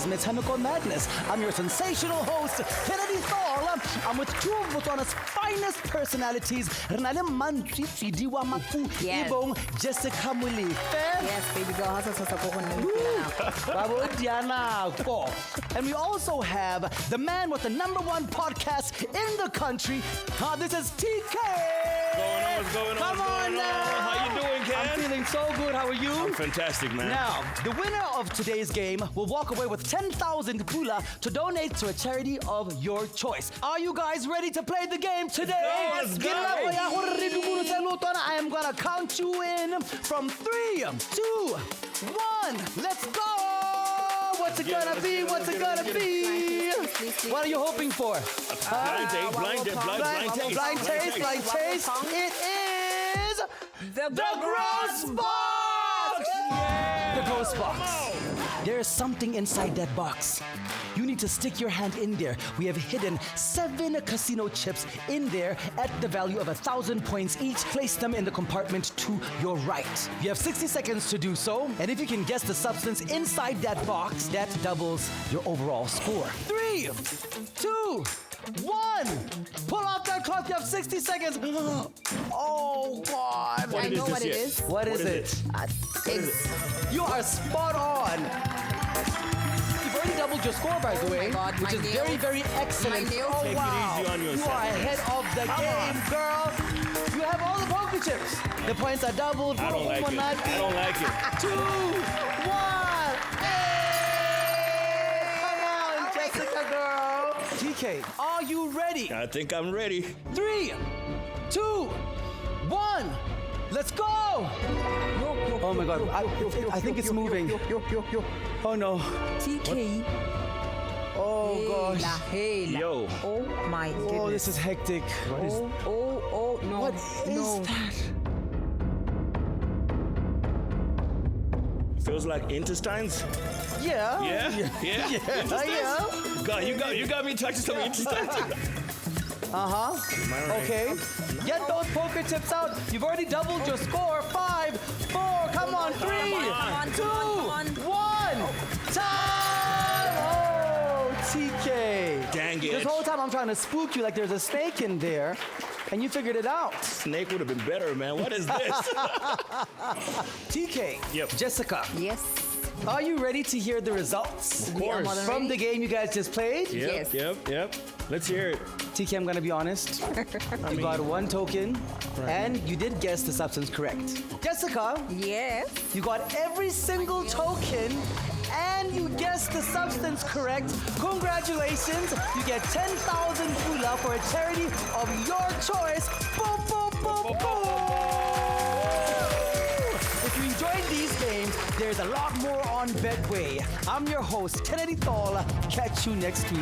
today's Metshameko Madness. I'm your sensational host, Kennedy Thal. I'm with two of Botswana's finest personalities, Renale Mantri Fidiwa Mafu, Yes. Ibong Jessica Mulife. Yes, baby girl. And we also have the man with the #1 podcast in the country. This is TK. What's going on? Come on now. How you doing, Ken? I'm feeling so good. How are you? I'm fantastic, man. Now, the winner of today's game will walk away with 10,000 pula to donate to a charity of your choice. Are you guys ready to play the game today? Let's go. I am gonna count you in from 3, 2, 1. Let's go! What's it gonna be? What's it gonna be? What are you hoping for? Blind taste. It is The gross box! Yeah. The gross box. There is something inside that box. You need to stick your hand in there. We have hidden 7 casino chips in there at the value of 1,000 points each. Place them in the compartment to your right. You have 60 seconds to do so. And if you can guess the substance inside that box, that doubles your overall score. 3, 2, 1. Pull off that clock. You have 60 seconds. Oh, God. I know what it is. What is it? Eggs. You are spot on. You've already doubled your score, by the way, my God, which my is nails. very, very excellent. My nails. Oh, Take it wow. easy on You yourself. are ahead of the game, girl. You have all the poker chips. The points are doubled. I don't like it. I don't like it. 2, 1. Hey! Come on, Jessica, girl. TK, are you ready? I think I'm ready. 3, 2, 1. Let's go! Oh my God, I think it's moving. Oh no. TK. Oh gosh. Hela. Yo. Oh my goodness. Oh, this is hectic. Oh, no. What is that? Feels like intestines. Yeah. Yeah. Yeah. God, you got me touching some intestines. Uh-huh. Right? Okay. Get those poker chips out. You've already doubled your score. 5, 4. Come on. 3, 2, 1. Time. Oh, TK. Dang it. This whole time I'm trying to spook you like there's a snake in there, and you figured it out. Snake would have been better, man. What is this? TK. Yep. Jessica. Yes. Are you ready to hear the results? Of course. From the game you guys just played? Yes. Yep. Let's hear it. TK, I'm gonna be honest. You got 1 token, and you did guess the substance correct. Jessica, Yes. you got every single token, and you guessed the substance correct. Congratulations! You get 10,000 pula for a charity of your choice. Boom, boom, boom, boom! If you enjoyed these games, there's a lot more on Betway. I'm your host, Kennedy Thal. Catch you next week.